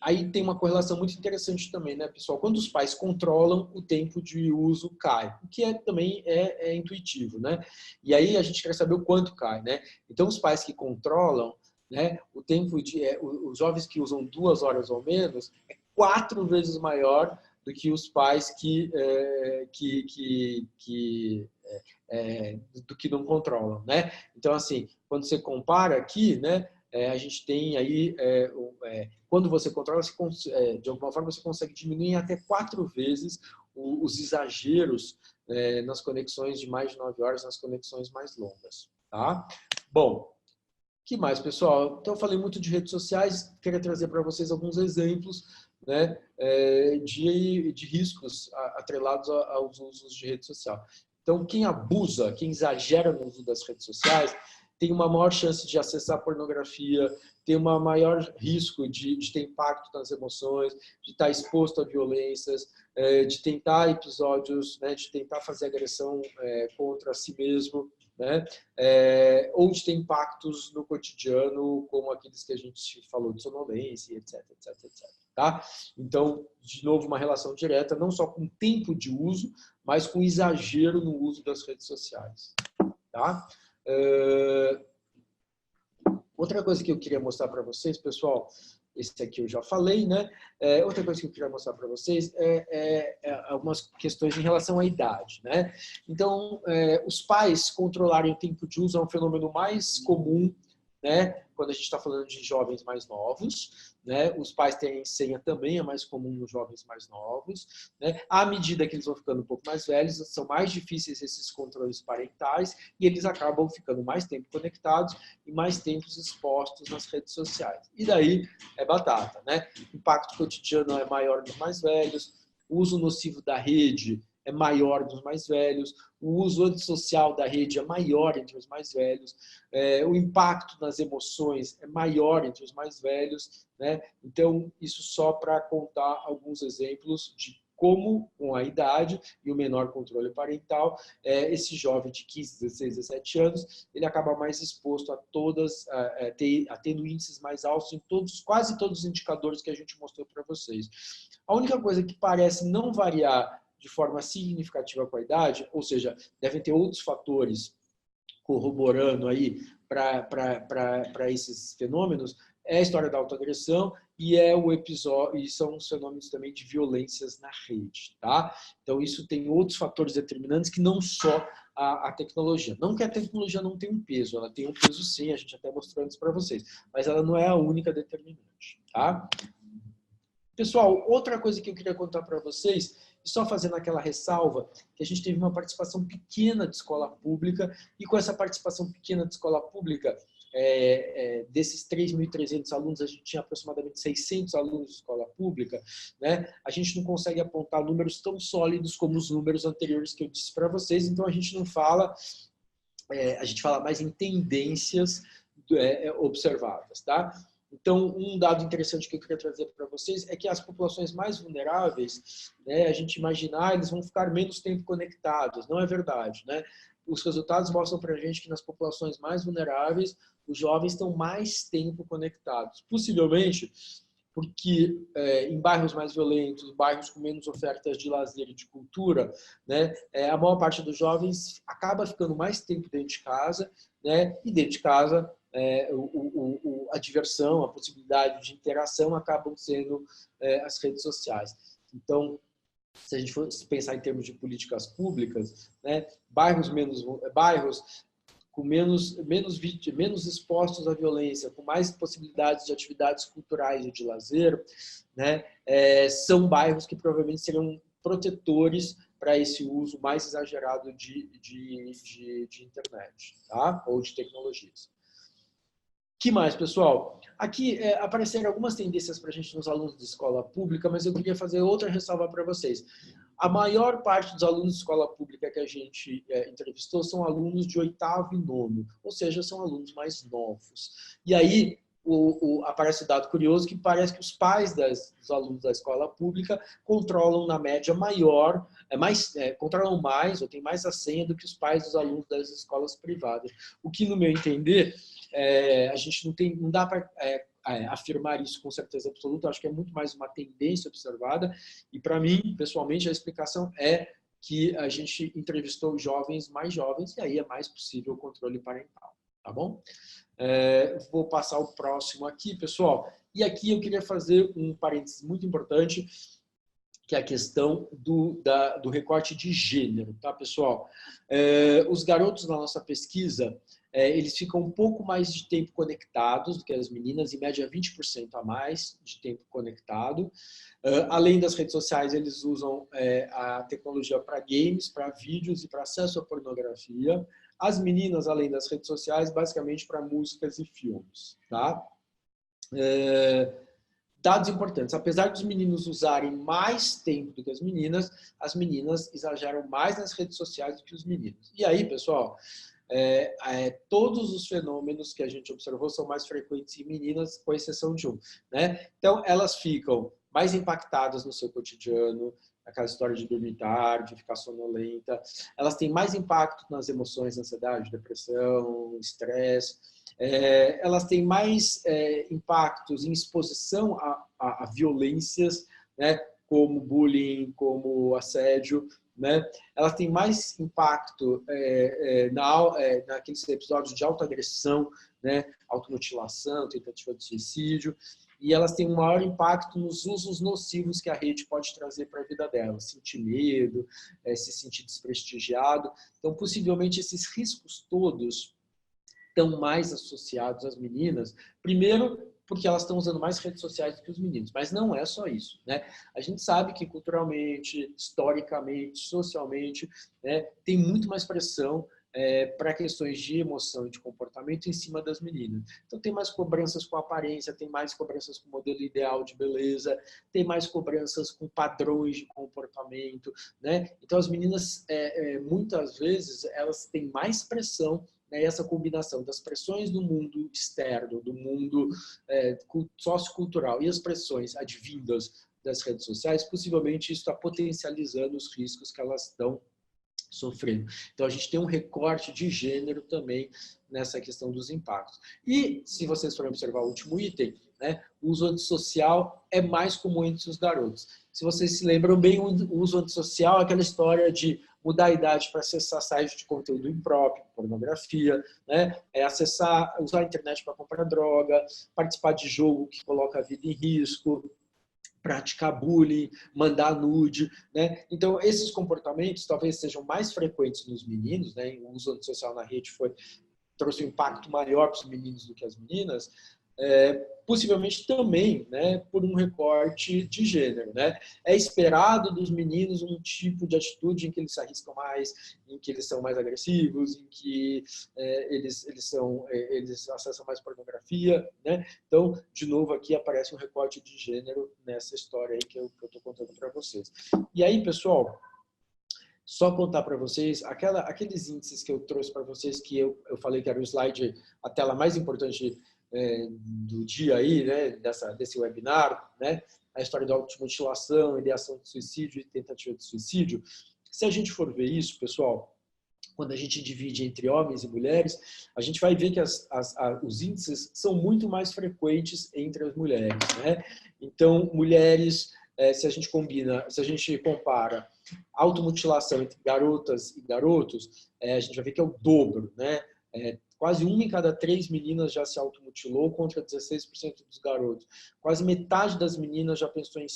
aí tem uma correlação muito interessante também, né, pessoal? Quando os pais controlam, o tempo de uso cai, o que também é intuitivo, né? E aí a gente quer saber o quanto cai, né? Então, os pais que controlam, né, o tempo os jovens que usam 2 horas ou menos, 4 vezes maior do que os pais do que não controlam, né? Então, assim, quando você compara aqui, né, a gente tem aí, quando você controla, de alguma forma você consegue diminuir até 4 vezes os exageros nas conexões de mais de 9 horas, nas conexões mais longas. Tá? Bom, que mais, pessoal? Então, eu falei muito de redes sociais, queria trazer para vocês alguns exemplos, né, de riscos atrelados aos usos de rede social. Então, quem abusa, quem exagera no uso das redes sociais, tem uma maior chance de acessar pornografia, tem um maior risco de ter impacto nas emoções, de estar exposto a violências, de tentar episódios, né, de tentar fazer agressão contra si mesmo, né? Ou de ter impactos no cotidiano, como aqueles que a gente falou de sonolência, etc, etc, etc. Tá? Então, de novo, uma relação direta, não só com o tempo de uso, mas com exagero no uso das redes sociais. Tá? Outra coisa que eu queria mostrar para vocês, pessoal, esse aqui eu já falei, né? Outra coisa que eu queria mostrar para vocês algumas questões em relação à idade, né? Então, os pais controlarem o tempo de uso é um fenômeno mais comum, né? Quando a gente está falando de jovens mais novos, né? Os pais terem senha também é mais comum nos jovens mais novos, né? À medida que eles vão ficando um pouco mais velhos, são mais difíceis esses controles parentais e eles acabam ficando mais tempo conectados e mais tempos expostos nas redes sociais. E daí é batata, né? O impacto cotidiano é maior dos mais velhos, o uso nocivo da rede é maior dos mais velhos, o uso antissocial da rede é maior entre os mais velhos, o impacto nas emoções é maior entre os mais velhos, né? Então, isso só para contar alguns exemplos de como, com a idade e o menor controle parental, esse jovem de 15, 16, 17 anos, ele acaba mais exposto tendo índices mais altos em quase todos os indicadores que a gente mostrou para vocês. A única coisa que parece não variar de forma significativa com a idade, ou seja, devem ter outros fatores corroborando aí para esses fenômenos, é a história da autoagressão e é o episódio, e são os fenômenos também de violências na rede, tá? Então isso tem outros fatores determinantes que não só a tecnologia. Não que a tecnologia não tenha um peso, ela tem um peso sim, a gente até mostrou antes para vocês, mas ela não é a única determinante, tá? Pessoal, outra coisa que eu queria contar para vocês, só fazendo aquela ressalva, que a gente teve uma participação pequena de escola pública, e com essa participação pequena de escola pública, desses 3.300 alunos, a gente tinha aproximadamente 600 alunos de escola pública, né? A gente não consegue apontar números tão sólidos como os números anteriores que eu disse para vocês, então a gente não fala, a gente fala mais em tendências observadas, tá? Então, um dado interessante que eu queria trazer para vocês é que as populações mais vulneráveis, né, a gente imaginar, eles vão ficar menos tempo conectados. Não é verdade, né? Os resultados mostram para a gente que nas populações mais vulneráveis, os jovens estão mais tempo conectados. Possivelmente porque em bairros mais violentos, bairros com menos ofertas de lazer e de cultura, né, a maior parte dos jovens acaba ficando mais tempo dentro de casa, né, e dentro de casa a diversão, a possibilidade de interação acabam sendo as redes sociais. Então, se a gente for pensar em termos de políticas públicas, né, bairros com menos expostos à violência, com mais possibilidades de atividades culturais e de lazer, né, são bairros que provavelmente serão protetores para esse uso mais exagerado de internet, tá? Ou de tecnologias. Que mais, pessoal? Aqui apareceram algumas tendências para a gente nos alunos de escola pública, mas eu queria fazer outra ressalva para vocês. A maior parte dos alunos de escola pública que a gente entrevistou são alunos de 8º e 9º, ou seja, são alunos mais novos. E aí aparece um dado curioso que parece que os pais dos alunos da escola pública controlam, na média, maior, controlam mais ou têm mais a senha do que os pais dos alunos das escolas privadas. O que, no meu entender, a gente não dá para afirmar isso com certeza absoluta, acho que é muito mais uma tendência observada, e para mim, pessoalmente, a explicação é que a gente entrevistou jovens mais jovens, e aí é mais possível o controle parental, tá bom? Vou passar o próximo aqui, pessoal, e aqui eu queria fazer um parênteses muito importante, que é a questão do recorte de gênero, tá, pessoal? Os garotos na nossa pesquisa, eles ficam um pouco mais de tempo conectados do que as meninas, em média 20% a mais de tempo conectado. Além das redes sociais, eles usam a tecnologia para games, para vídeos e para acesso à pornografia. As meninas, além das redes sociais, basicamente para músicas e filmes, tá? Dados importantes. Apesar dos meninos usarem mais tempo do que as meninas exageram mais nas redes sociais do que os meninos. E aí, pessoal, todos os fenômenos que a gente observou são mais frequentes em meninas, com exceção de um, né? Então, elas ficam mais impactadas no seu cotidiano, aquela história de dormir tarde, ficar sonolenta. Elas têm mais impacto nas emoções, ansiedade, depressão, estresse. Elas têm mais impactos em exposição a violências, né? Como bullying, como assédio, né? Elas têm mais impacto naqueles episódios de autoagressão, né? Automutilação, tentativa de suicídio, e elas têm um maior impacto nos usos nocivos que a rede pode trazer para a vida delas, sentir medo, se sentir desprestigiado. Então, possivelmente, esses riscos todos estão mais associados às meninas, primeiro porque elas estão usando mais redes sociais do que os meninos, mas não é só isso, né? A gente sabe que culturalmente, historicamente, socialmente, né, tem muito mais pressão para questões de emoção e de comportamento em cima das meninas. Então tem mais cobranças com aparência, tem mais cobranças com modelo ideal de beleza, tem mais cobranças com padrões de comportamento, né? Então as meninas, muitas vezes, elas têm mais pressão, né, essa combinação das pressões do mundo externo, do mundo sociocultural e as pressões advindas das redes sociais, possivelmente isso está potencializando os riscos que elas estão sofrendo. Então, a gente tem um recorte de gênero também nessa questão dos impactos. E, se vocês forem observar o último item, né, o uso antissocial é mais comum entre os garotos. Se vocês se lembram bem, o uso antissocial é aquela história de mudar a idade para acessar sites de conteúdo impróprio, pornografia, né? Acessar, usar a internet para comprar droga, participar de jogo que coloca a vida em risco, praticar bullying, mandar nude, né? Então, esses comportamentos talvez sejam mais frequentes nos meninos, né? O uso antissocial na rede trouxe um impacto maior para os meninos do que as meninas, possivelmente também, né, por um recorte de gênero, né? É esperado dos meninos um tipo de atitude em que eles se arriscam mais, em que eles são mais agressivos, em que eles acessam mais pornografia, né? Então, de novo, aqui aparece um recorte de gênero nessa história aí que eu estou contando para vocês. E aí, pessoal, só contar para vocês, aqueles índices que eu trouxe para vocês, que eu falei que era o slide, a tela mais importante do dia aí, né, desse webinar, né, a história da automutilação, ideação de suicídio e tentativa de suicídio. Se a gente for ver isso, pessoal, quando a gente divide entre homens e mulheres, a gente vai ver que os índices são muito mais frequentes entre as mulheres, né? Então, mulheres, se a gente compara automutilação entre garotas e garotos, a gente vai ver que é o dobro, né? Quase 1 em cada 3 meninas já se automutilou, contra 16% dos garotos. Quase metade das meninas já pensou em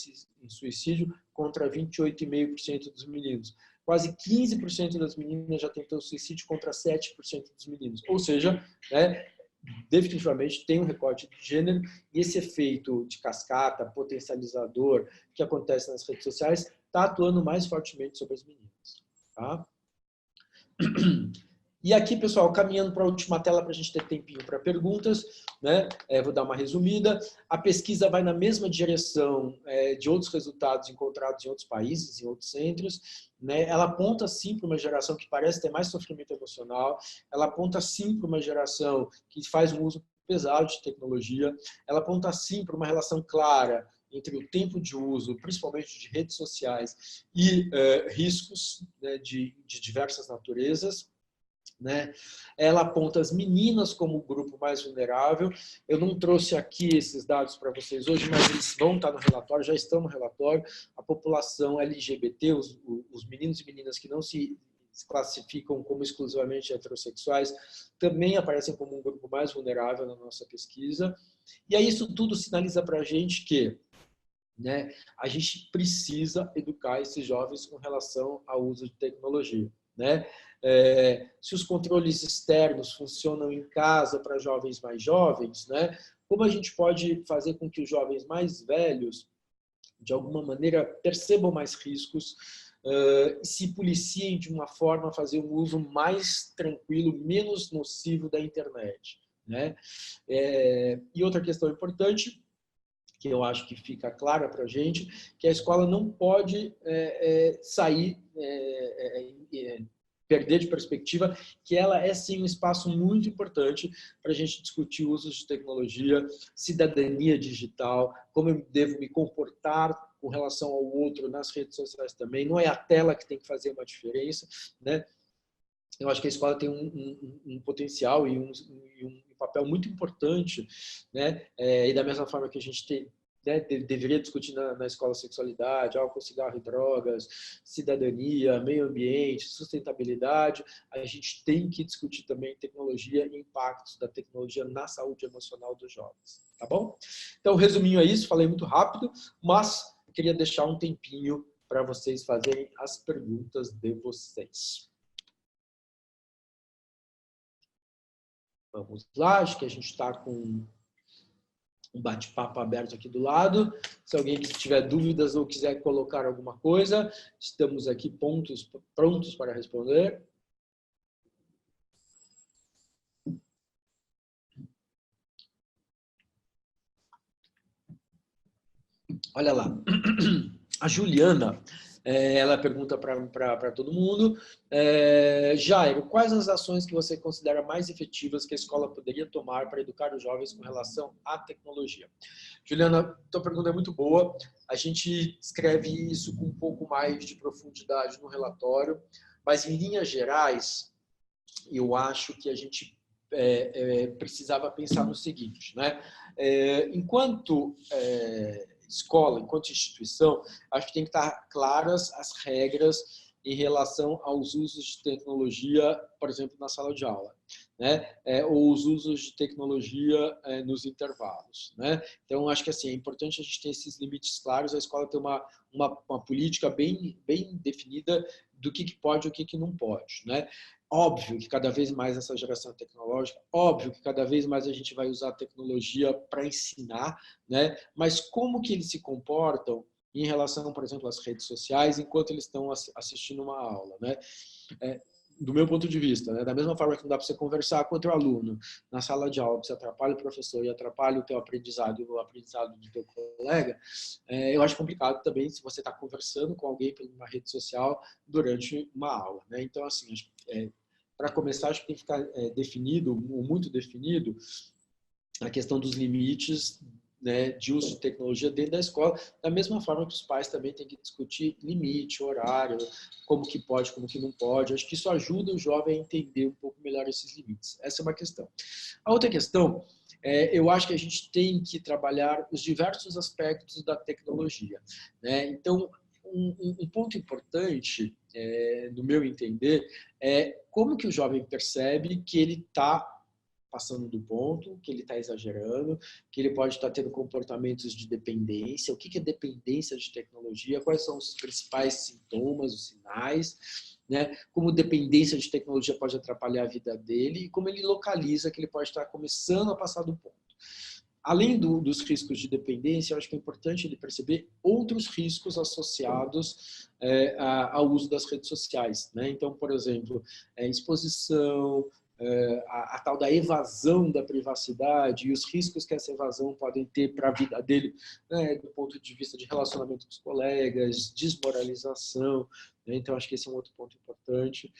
suicídio, contra 28,5% dos meninos. Quase 15% das meninas já tentou suicídio, contra 7% dos meninos. Ou seja, né, definitivamente tem um recorte de gênero, e esse efeito de cascata, potencializador, que acontece nas redes sociais, está atuando mais fortemente sobre as meninas. Tá? E aqui, pessoal, caminhando para a última tela para a gente ter tempinho para perguntas, né? Vou dar uma resumida. A pesquisa vai na mesma direção de outros resultados encontrados em outros países, em outros centros, né? Ela aponta, sim, para uma geração que parece ter mais sofrimento emocional, ela aponta, sim, para uma geração que faz um uso pesado de tecnologia, ela aponta, sim, para uma relação clara entre o tempo de uso, principalmente de redes sociais, e riscos, né, de diversas naturezas. Né? Ela aponta as meninas como o grupo mais vulnerável. Eu não trouxe aqui esses dados para vocês hoje, mas eles vão estar no relatório, já estão no relatório. A população LGBT, os meninos e meninas que não se classificam como exclusivamente heterossexuais, também aparecem como um grupo mais vulnerável na nossa pesquisa. E aí isso tudo sinaliza para a gente que, né, a gente precisa educar esses jovens com relação ao uso de tecnologia. Né? Se os controles externos funcionam em casa para jovens mais jovens, né? Como a gente pode fazer com que os jovens mais velhos, de alguma maneira, percebam mais riscos e se policiem de uma forma a fazer um uso mais tranquilo, menos nocivo da internet. Né? E outra questão importante, que eu acho que fica clara para a gente, que a escola não pode sair, perder de perspectiva que ela é, sim, um espaço muito importante para a gente discutir usos de tecnologia, cidadania digital, como eu devo me comportar com relação ao outro nas redes sociais também. Não é a tela que tem que fazer uma diferença, né? Eu acho que a escola tem um potencial e um papel muito importante, né? E da mesma forma que a gente tem, né, deveria discutir na escola sexualidade, álcool, cigarro e drogas, cidadania, meio ambiente, sustentabilidade, a gente tem que discutir também tecnologia e impactos da tecnologia na saúde emocional dos jovens. Tá bom? Então, resuminho é isso, falei muito rápido, mas queria deixar um tempinho para vocês fazerem as perguntas de vocês. Vamos lá, acho que a gente está com um bate-papo aberto aqui do lado. Se alguém tiver dúvidas ou quiser colocar alguma coisa, estamos aqui prontos para responder. Olha lá, a Juliana, ela pergunta para todo mundo, Jairo, quais as ações que você considera mais efetivas que a escola poderia tomar para educar os jovens com relação à tecnologia? Juliana, tua pergunta é muito boa, a gente escreve isso com um pouco mais de profundidade no relatório, mas em linhas gerais, eu acho que a gente precisava pensar no seguinte, né? Enquanto escola, enquanto instituição, acho que tem que estar claras as regras em relação aos usos de tecnologia, por exemplo, na sala de aula, né? Ou os usos de tecnologia nos intervalos, né? Então, acho que assim, é importante a gente ter esses limites claros, a escola ter uma política bem definida do que pode e o que não pode, né? Óbvio que cada vez mais essa geração tecnológica, óbvio que cada vez mais a gente vai usar a tecnologia para ensinar, né? Mas como que eles se comportam em relação, por exemplo, às redes sociais, enquanto eles estão assistindo uma aula, né? Do meu ponto de vista, né? Da mesma forma que não dá para você conversar com outro aluno na sala de aula, que você atrapalha o professor e atrapalha o teu aprendizado e o aprendizado do teu colega, eu acho complicado também se você está conversando com alguém por uma rede social durante uma aula, né? Então, assim, para começar, acho que tem que ficar definido, ou muito definido, a questão dos limites, né, de uso de tecnologia dentro da escola, da mesma forma que os pais também têm que discutir limite, horário, como que pode, como que não pode. Acho que isso ajuda o jovem a entender um pouco melhor esses limites. Essa é uma questão. A outra questão, eu acho que a gente tem que trabalhar os diversos aspectos da tecnologia, né? Então, um ponto importante, no meu entender, é como que o jovem percebe que ele está passando do ponto, que ele está exagerando, que ele pode estar tendo comportamentos de dependência. O que é dependência de tecnologia? Quais são os principais sintomas, os sinais? Né? Como dependência de tecnologia pode atrapalhar a vida dele e como ele localiza que ele pode estar começando a passar do ponto. Além dos riscos de dependência, eu acho que é importante ele perceber outros riscos associados ao uso das redes sociais, né? Então, por exemplo, exposição, a tal da evasão da privacidade e os riscos que essa evasão podem ter para a vida dele, né, do ponto de vista de relacionamento com os colegas, desmoralização, né? Então, acho que esse é um outro ponto importante.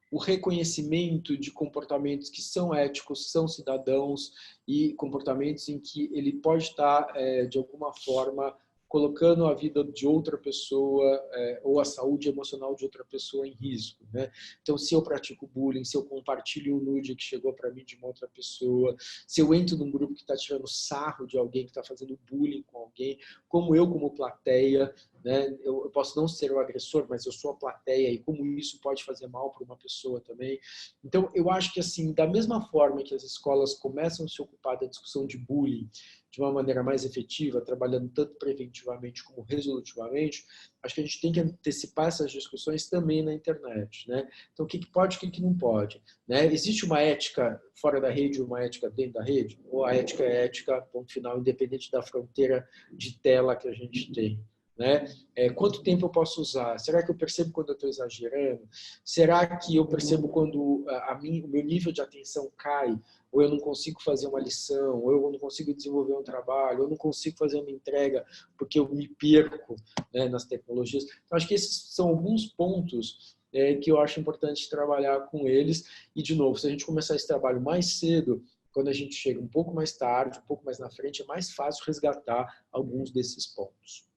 O reconhecimento de comportamentos que são éticos, são cidadãos e comportamentos em que ele pode estar, de alguma forma, colocando a vida de outra pessoa ou a saúde emocional de outra pessoa em risco, né? Então, se eu pratico bullying, se eu compartilho um nude que chegou para mim de uma outra pessoa, se eu entro num grupo que está tirando sarro de alguém, que está fazendo bullying com alguém, como plateia, né? Eu posso não ser o agressor, mas eu sou a plateia e como isso pode fazer mal para uma pessoa também. Então, eu acho que, assim, da mesma forma que as escolas começam a se ocupar da discussão de bullying de uma maneira mais efetiva, trabalhando tanto preventivamente como resolutivamente, acho que a gente tem que antecipar essas discussões também na internet, né? Então, o que pode e o que não pode, né? Existe uma ética fora da rede e uma ética dentro da rede? Ou a ética é ética, ponto final, independente da fronteira de tela que a gente tem? Né? Quanto tempo eu posso usar? Será que eu percebo quando eu estou exagerando? Será que eu percebo quando o meu nível de atenção cai? Ou eu não consigo fazer uma lição? Ou eu não consigo desenvolver um trabalho? Ou eu não consigo fazer uma entrega porque eu me perco, né, nas tecnologias? Então, acho que esses são alguns pontos que eu acho importante trabalhar com eles. E, de novo, se a gente começar esse trabalho mais cedo, quando a gente chega um pouco mais tarde, um pouco mais na frente, é mais fácil resgatar alguns desses pontos.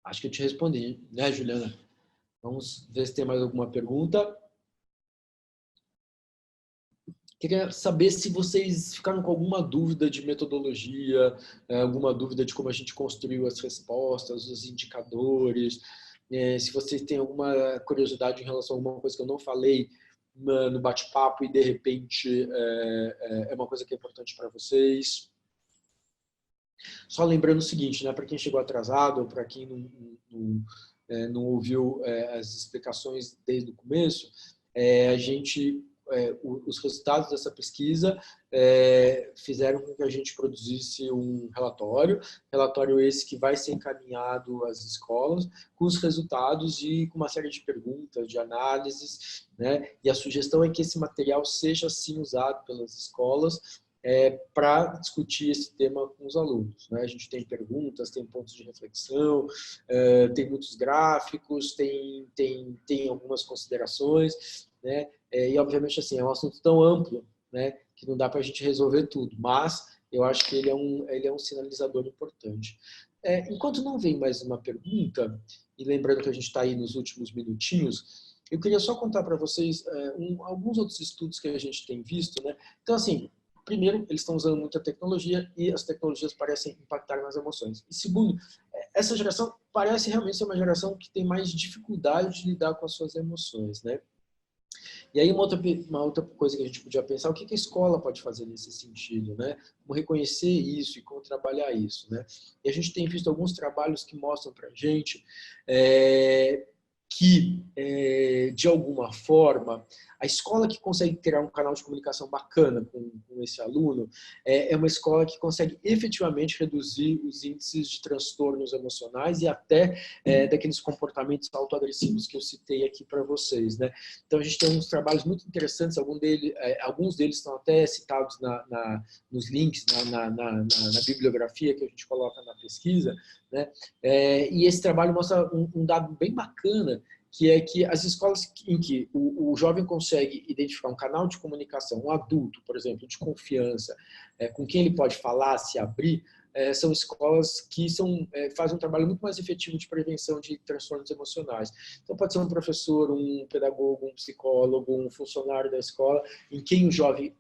Acho que eu te respondi, né, Juliana? Vamos ver se tem mais alguma pergunta. Queria saber se vocês ficaram com alguma dúvida de metodologia, alguma dúvida de como a gente construiu as respostas, os indicadores, se vocês têm alguma curiosidade em relação a alguma coisa que eu não falei no bate-papo e, de repente, é uma coisa que é importante para vocês. Só lembrando o seguinte, né, para quem chegou atrasado ou para quem não ouviu as explicações desde o começo, os resultados dessa pesquisa fizeram com que a gente produzisse um relatório esse que vai ser encaminhado às escolas, com os resultados e com uma série de perguntas, de análises, né? E a sugestão é que esse material seja, sim, usado pelas escolas para discutir esse tema com os alunos, né? A gente tem perguntas, tem pontos de reflexão, tem muitos gráficos, tem algumas considerações, né? E, obviamente, assim, é um assunto tão amplo, né, que não dá para a gente resolver tudo, mas eu acho que ele é um sinalizador importante. Enquanto não vem mais uma pergunta, e lembrando que a gente está aí nos últimos minutinhos, eu queria só contar para vocês alguns outros estudos que a gente tem visto, né? Então, assim, primeiro, eles estão usando muita tecnologia e as tecnologias parecem impactar nas emoções. E segundo, essa geração parece realmente ser uma geração que tem mais dificuldade de lidar com as suas emoções, né? E aí uma outra coisa que a gente podia pensar, o que a escola pode fazer nesse sentido, né? Como reconhecer isso e como trabalhar isso, né? E a gente tem visto alguns trabalhos que mostram para a gente que, de alguma forma, a escola que consegue criar um canal de comunicação bacana com esse aluno é uma escola que consegue efetivamente reduzir os índices de transtornos emocionais e até daqueles comportamentos autoagressivos que eu citei aqui para vocês, né? Então, a gente tem uns trabalhos muito interessantes, alguns deles estão até citados nos links, na bibliografia que a gente coloca na pesquisa, né? E esse trabalho mostra um dado bem bacana, que é que as escolas em que o jovem consegue identificar um canal de comunicação, um adulto, por exemplo, de confiança, com quem ele pode falar, se abrir, são escolas que fazem um trabalho muito mais efetivo de prevenção de transtornos emocionais. Então, pode ser um professor, um pedagogo, um psicólogo, um funcionário da escola, em quem o jovem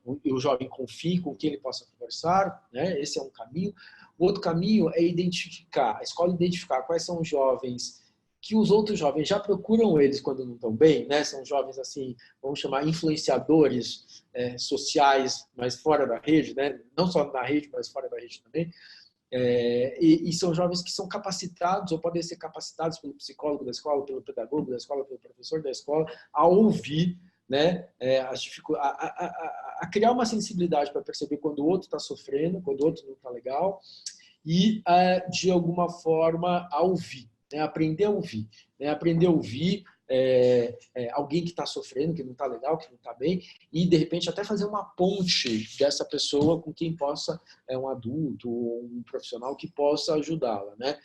confie, com quem ele possa conversar, né? Esse é um caminho. O outro caminho é a escola identificar quais são os jovens que os outros jovens já procuram eles quando não estão bem, né? São jovens, assim, vamos chamar influenciadores sociais, mas fora da rede, né? Não só na rede, mas fora da rede também. E são jovens que são capacitados, ou podem ser capacitados pelo psicólogo da escola, pelo pedagogo da escola, pelo professor da escola, a ouvir, né, a criar uma sensibilidade para perceber quando o outro está sofrendo, quando o outro não está legal, e, de alguma forma, a ouvir. Né, aprender a ouvir. Né, aprender a ouvir alguém que está sofrendo, que não está legal, que não está bem, e, de repente, até fazer uma ponte dessa pessoa com quem possa, um adulto, um profissional que possa ajudá-la. Né?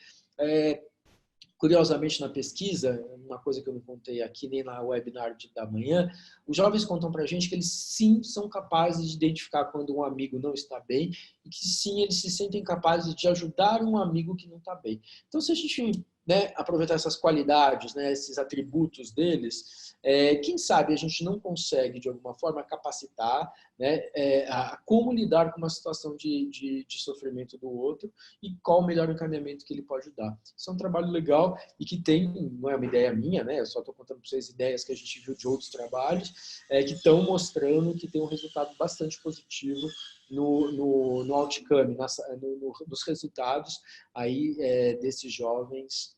Curiosamente, na pesquisa, uma coisa que eu não contei aqui nem na webinar da manhã, os jovens contam para a gente que eles sim são capazes de identificar quando um amigo não está bem e que sim eles se sentem capazes de ajudar um amigo que não está bem. Então, se a gente, né, aproveitar essas qualidades, né, esses atributos deles, quem sabe a gente não consegue, de alguma forma, capacitar, né, a como lidar com uma situação de sofrimento do outro e qual o melhor encaminhamento que ele pode dar. Isso é um trabalho legal e que não é uma ideia minha, né, eu só estou contando para vocês ideias que a gente viu de outros trabalhos, que estão mostrando que tem um resultado bastante positivo no outcome, nos resultados aí, desses jovens,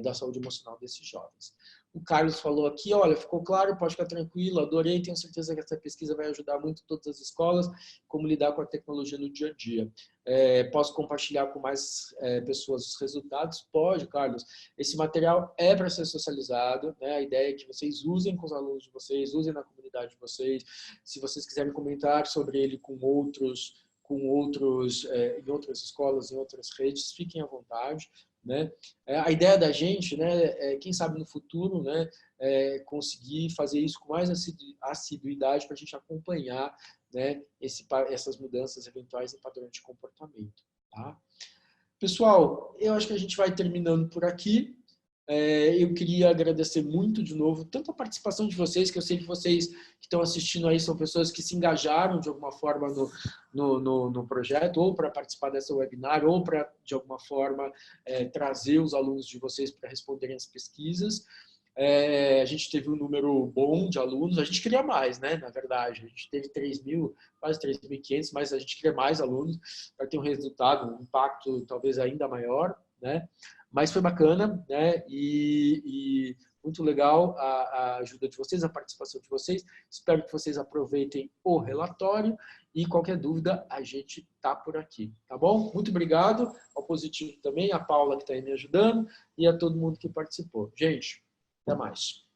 da saúde emocional desses jovens. O Carlos falou aqui, olha, ficou claro, pode ficar tranquilo, adorei, tenho certeza que essa pesquisa vai ajudar muito todas as escolas, como lidar com a tecnologia no dia a dia. Posso compartilhar com mais pessoas os resultados? Pode, Carlos. Esse material é para ser socializado, né? A ideia é que vocês usem com os alunos de vocês, usem na comunidade de vocês. Se vocês quiserem comentar sobre ele com outros em outras escolas, em outras redes, fiquem à vontade. Né? A ideia da gente, né, quem sabe no futuro, né, conseguir fazer isso com mais assiduidade para a gente acompanhar, né, essas mudanças eventuais em padrão de comportamento. Tá? Pessoal, eu acho que a gente vai terminando por aqui. Eu queria agradecer muito de novo, tanto a participação de vocês, que eu sei que vocês que estão assistindo aí são pessoas que se engajaram de alguma forma no projeto, ou para participar dessa webinar, ou para, de alguma forma, trazer os alunos de vocês para responderem as pesquisas. A gente teve um número bom de alunos, a gente queria mais, né? Na verdade, a gente teve 3.000, quase 3.500, mas a gente queria mais alunos para ter um resultado, um impacto talvez ainda maior, né? Mas foi bacana, né? E muito legal a ajuda de vocês, a participação de vocês. Espero que vocês aproveitem o relatório e qualquer dúvida a gente tá por aqui, tá bom? Muito obrigado ao Positivo também, a Paula que está aí me ajudando e a todo mundo que participou. Gente, até mais.